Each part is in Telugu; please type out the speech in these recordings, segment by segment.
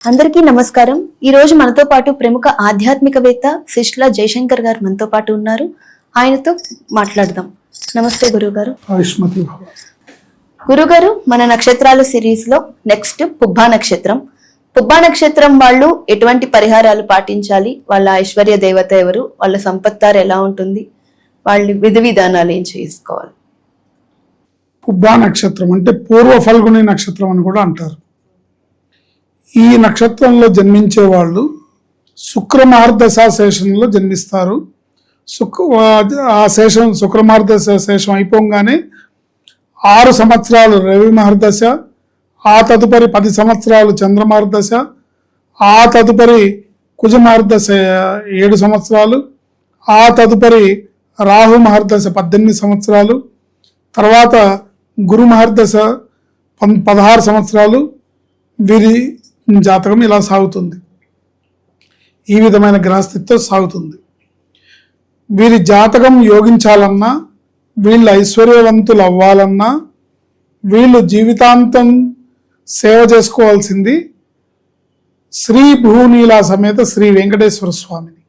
అందరికీ నమస్కారం. ఈ రోజు మనతో పాటు ప్రముఖ ఆధ్యాత్మికవేత్త శిష్ల జయశంకర్ గారు మనతో పాటు ఉన్నారు. ఆయనతో మాట్లాడదాం. నమస్తే గురుగారు. గురుగారు, మన నక్షత్రాల సిరీస్ లో నెక్స్ట్ పుబ్బా నక్షత్రం. పుబ్బా నక్షత్రం వాళ్ళు ఎటువంటి పరిహారాలు పాటించాలి? వాళ్ళ ఐశ్వర్య దేవత ఎవరు? వాళ్ళ సంపత్తారు ఎలా ఉంటుంది? వాళ్ళ విధి విధానాలు ఏం చేసుకోవాలి? పుబ్బా నక్షత్రం అంటే పూర్వ ఫల్గుని నక్షత్రం అని కూడా అంటారు. ఈ నక్షత్రంలో జన్మించే వాళ్ళు శుక్రమార్దశ శేషంలో జన్మిస్తారు. ఆ శేషం శుక్రమార్దశ శేషం అయిపోగానే 6 సంవత్సరాలు రవి మహర్దశ, ఆ తదుపరి 10 సంవత్సరాలు చంద్రమార్దశ, ఆ తదుపరి కుజమార్దశ 7 సంవత్సరాలు, ఆ తదుపరి రాహు మహర్దశ 18 సంవత్సరాలు, తర్వాత గురు మహర్దశ 16 సంవత్సరాలు. వీరి జాతకం ఇలా సాగుతుంది. ఈ విధమైన గ్రహస్థితితో సాగుతుంది. వీరి జాతకం యోగించాలన్నా, వీళ్ళు ఐశ్వర్యవంతులు అవ్వాలన్నా, వీళ్ళు జీవితాంతం సేవ చేసుకోవాల్సింది శ్రీ భూనీలా సమేత శ్రీ వెంకటేశ్వర స్వామిని.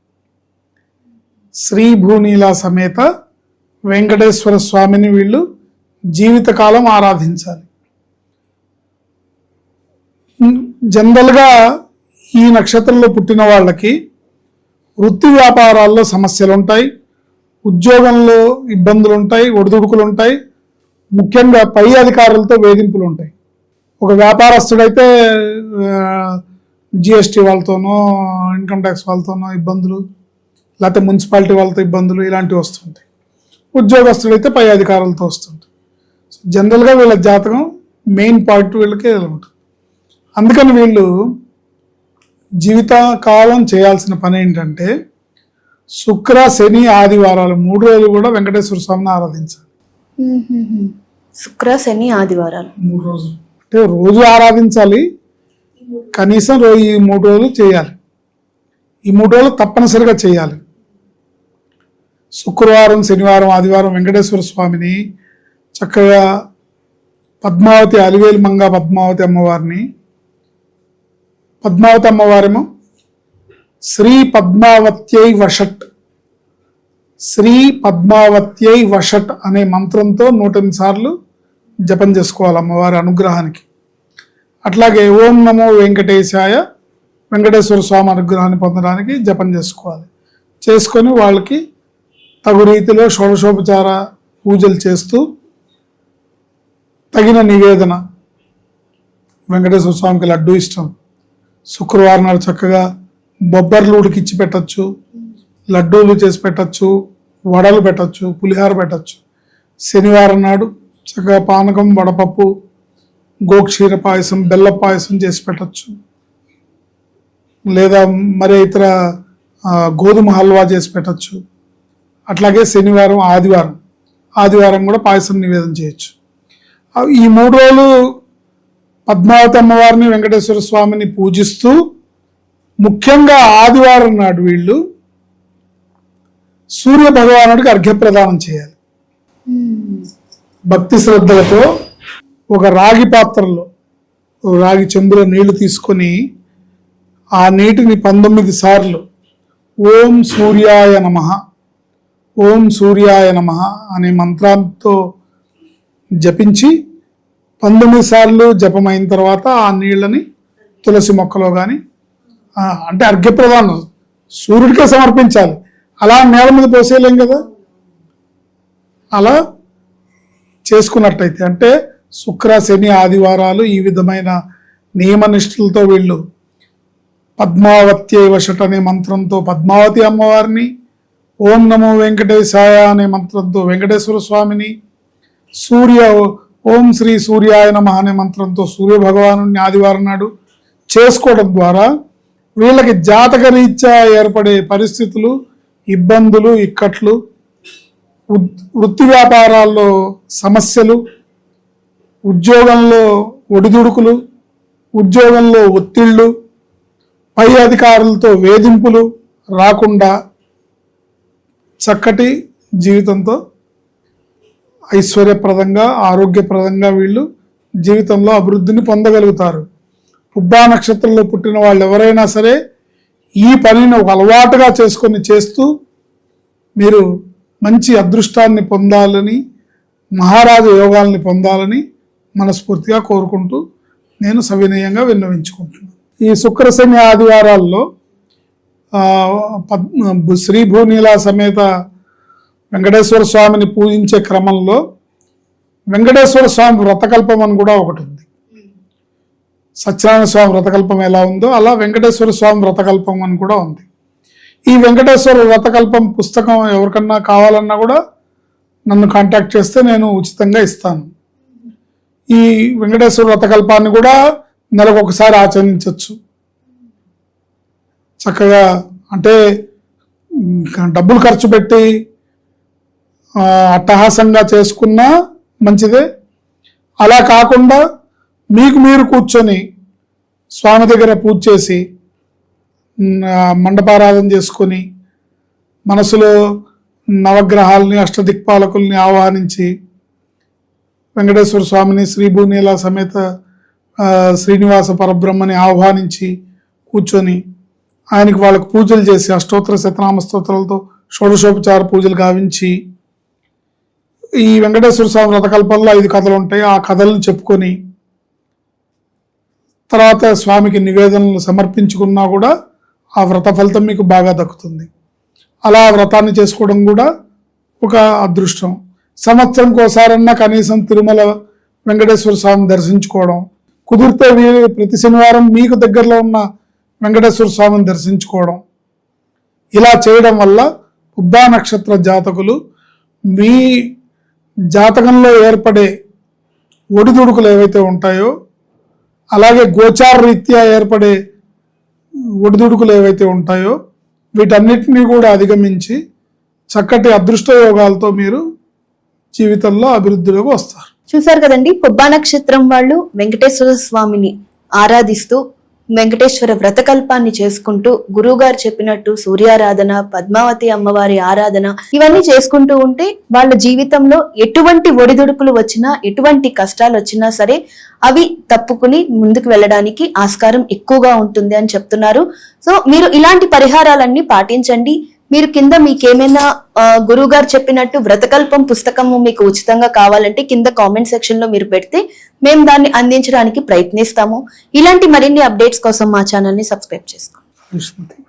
శ్రీ భూనీలా సమేత వెంకటేశ్వర స్వామిని వీళ్ళు జీవితకాలం ఆరాధించాలి. జనరల్గా ఈ నక్షత్రంలో పుట్టిన వాళ్ళకి వృత్తి వ్యాపారాల్లో సమస్యలు ఉంటాయి, ఉద్యోగంలో ఇబ్బందులు ఉంటాయి, ఒడిదుడుకులు ఉంటాయి, ముఖ్యంగా పై అధికారులతో వేధింపులు ఉంటాయి. ఒక వ్యాపారస్తుడైతే జిఎస్టీ వాళ్ళతోనో, ఇన్కమ్ ట్యాక్స్ వాళ్ళతోనో ఇబ్బందులు, లేకపోతే మున్సిపాలిటీ వాళ్ళతో ఇబ్బందులు ఇలాంటివి వస్తుంటాయి. ఉద్యోగస్తుడైతే పై అధికారులతో వస్తుంటాయి. జనరల్గా వీళ్ళ జాతకం మెయిన్ పాయింట్ వీళ్ళకి ఉంటుంది. అందుకని వీళ్ళు జీవితకాలం చేయాల్సిన పని ఏంటంటే శుక్ర, శని, ఆదివారాలు 3 రోజులు కూడా వెంకటేశ్వర స్వామిని ఆరాధించాలి. శుక్ర, శని, ఆదివారాలు 3 రోజులు అంటే రోజు ఆరాధించాలి. కనీసం ఈ 3 రోజులు చేయాలి. ఈ 3 రోజులు తప్పనిసరిగా చేయాలి. శుక్రవారం, శనివారం, ఆదివారం వెంకటేశ్వర స్వామిని చక్కగా పద్మావతి అలివేలు మంగ పద్మావతి అమ్మవారిని, పద్మావతి అమ్మవారేమో శ్రీ పద్మావత్యై వషట్, శ్రీ పద్మావత్యై వషట్ అనే మంత్రంతో 108 సార్లు జపం చేసుకోవాలి అమ్మవారి అనుగ్రహానికి. అట్లాగే ఓం నమో వెంకటేశాయ, వెంకటేశ్వర స్వామి అనుగ్రహాన్ని పొందడానికి జపం చేసుకోవాలి. చేసుకొని వాళ్ళకి తగు రీతిలో షోడశోపచార పూజలు చేస్తూ తగిన నివేదన, వెంకటేశ్వర స్వామికి లడ్డు ఇష్టం, శుక్రవారం నాడు చక్కగా బొబ్బర్లు ఉడికిచ్చి పెట్టచ్చు, లడ్డూలు చేసి పెట్టచ్చు, వడలు పెట్టచ్చు, పులిహార పెట్టచ్చు. శనివారం నాడు చక్కగా పానకం, వడపప్పు, గోక్షీర పాయసం, బెల్ల పాయసం చేసి పెట్టచ్చు. లేదా మరి ఇతర గోధుమ హల్వా చేసి పెట్టచ్చు. అట్లాగే శనివారం, ఆదివారం కూడా పాయసం నివేదన చేయొచ్చు. ఈ 3 రోజులు పద్మావతి అమ్మవారిని, వెంకటేశ్వర స్వామిని పూజిస్తూ, ముఖ్యంగా ఆదివారం నాడు వీళ్ళు సూర్య భగవానుడికి అర్ఘ్యప్రదానం చేయాలి. భక్తి శ్రద్ధలతో ఒక రాగి పాత్రలో, రాగి చెంబులో నీళ్లు తీసుకొని ఆ నీటిని 19 సార్లు ఓం సూర్యాయ నమః, ఓం సూర్యాయ నమః అనే మంత్రంతో జపించి 19 సార్లు జపమైన తర్వాత ఆ నీళ్ళని తులసి మొక్కలో కానీ, అంటే అర్ఘ్యప్రదానం సూర్యుడికే సమర్పించాలి. అలా నేల మీద పోసేయలేం కదా. అలా చేసుకున్నట్టయితే అంటే శుక్ర, శని, ఆదివారాలు ఈ విధమైన నియమనిష్టలతో వీళ్ళు పద్మావత్యై వషట్ అనే మంత్రంతో పద్మావతి అమ్మవారిని, ఓం నమో వెంకటేశాయ అనే మంత్రంతో వెంకటేశ్వర స్వామిని, ఓం శ్రీ సూర్యాయ నమః అనే మంత్రంతో సూర్య భగవాను ఆదివారం నాడు చేసుకోవడం ద్వారా వీళ్ళకి జాతక రీత్యా ఏర్పడే పరిస్థితులు, ఇబ్బందులు, ఇక్కట్లు, వృత్తి వ్యాపారాల్లో సమస్యలు, ఉద్యోగంలో ఒడిదుడుకులు, ఉద్యోగంలో ఒత్తిళ్లు, పై అధికారులతో వేధింపులు రాకుండా చక్కటి జీవితంతో ఐశ్వర్యప్రదంగా, ఆరోగ్యప్రదంగా వీళ్ళు జీవితంలో అభివృద్ధిని పొందగలుగుతారు. పుబ్బా నక్షత్రంలో పుట్టిన వాళ్ళు ఎవరైనా సరే ఈ పనిని ఒక అలవాటుగా చేసుకొని చేస్తూ మీరు మంచి అదృష్టాన్ని పొందాలని, మహారాజ యోగాల్ని పొందాలని మనస్ఫూర్తిగా కోరుకుంటూ నేను సవినయంగా విన్నవించుకుంటున్నాను. ఈ శుక్ర శని ఆదివారాల్లో శ్రీ భూనీలా సమేత వెంకటేశ్వర స్వామిని పూజించే క్రమంలో వెంకటేశ్వర స్వామి వ్రతకల్పం అని కూడా ఒకటి ఉంది. సత్యనారాయణ స్వామి వ్రతకల్పం ఎలా ఉందో అలా వెంకటేశ్వర స్వామి వ్రతకల్పం అని కూడా ఉంది. ఈ వెంకటేశ్వర వ్రతకల్పం పుస్తకం ఎవరికన్నా కావాలన్నా కూడా నన్ను కాంటాక్ట్ చేస్తే నేను ఉచితంగా ఇస్తాను. ఈ వెంకటేశ్వర వ్రతకల్పాన్ని కూడా నెలకు ఒకసారి ఆచరించవచ్చు. చక్కగా అంటే డబ్బులు ఖర్చు పెట్టి అట్టహాసంగా చేసుకున్నా మంచిదే. అలా కాకుండా మీకు మీరు కూర్చొని స్వామి దగ్గర పూజ చేసి మండపారాధన చేసుకొని మనసులో నవగ్రహాలని అష్టదిక్పాలకుల్ని ఆహ్వానించి వెంకటేశ్వర స్వామిని శ్రీ భూనీలా సమేత శ్రీనివాస పరబ్రహ్మని ఆహ్వానించి కూర్చొని ఆయనకి వాళ్ళకు పూజలు చేసి అష్టోత్తర శతనామ స్తోత్రాలతో షోడశోపచార పూజలు గావించి ఈ వెంకటేశ్వర స్వామి వ్రతకల్పంలో 5 కథలు ఉంటాయి. ఆ కథలను చెప్పుకొని తర్వాత స్వామికి నివేదనలు సమర్పించుకున్నా కూడా ఆ వ్రత ఫలితం మీకు బాగా దక్కుతుంది. అలా వ్రతాన్ని చేసుకోవడం కూడా ఒక అదృష్టం. సంవత్సరంకి ఒకసారన్నా కనీసం తిరుమల వెంకటేశ్వర స్వామిని దర్శించుకోవడం కుదిరితే ప్రతి శనివారం మీకు దగ్గరలో ఉన్న వెంకటేశ్వర స్వామిని దర్శించుకోవడం, ఇలా చేయడం వల్ల పుబ్బా నక్షత్ర జాతకులు మీ జాతకంలో ఏర్పడే ఒడిదుడుకులు ఏవైతే ఉంటాయో, అలాగే గోచార రీత్యా ఏర్పడే ఒడిదుడుకులు ఏవైతే ఉంటాయో వీటన్నిటినీ కూడా అధిగమించి చక్కటి అదృష్ట యోగాలతో మీరు జీవితంలో అభివృద్ధిలోకి వస్తారు. చూసారు కదండి, పుబ్బా నక్షత్రం వాళ్ళు వెంకటేశ్వర స్వామిని ఆరాధిస్తూ వెంకటేశ్వర వ్రతకల్పాన్ని చేసుకుంటూ గురువు గారు చెప్పినట్టు సూర్యారాధన, పద్మావతి అమ్మవారి ఆరాధన ఇవన్నీ చేసుకుంటూ ఉంటే వాళ్ళ జీవితంలో ఎటువంటి ఒడిదుడుకులు వచ్చినా, ఎటువంటి కష్టాలు వచ్చినా సరే అవి తప్పుకుని ముందుకు వెళ్ళడానికి ఆస్కారం ఎక్కువగా ఉంటుంది అని చెప్తున్నారు. సో మీరు ఇలాంటి పరిహారాలన్నీ పాటించండి. మీరు కింద మీకేమైనా గురువు గారు చెప్పినట్టు వ్రతకల్పం పుస్తకము మీకు ఉచితంగా కావాలంటే కింద కామెంట్ సెక్షన్ లో మీరు పెడితే మేము దాన్ని అందించడానికి ప్రయత్నిస్తాము. ఇలాంటి మరిన్ని అప్డేట్స్ కోసం మా ఛానల్ ని సబ్స్క్రైబ్ చేసుకోండి.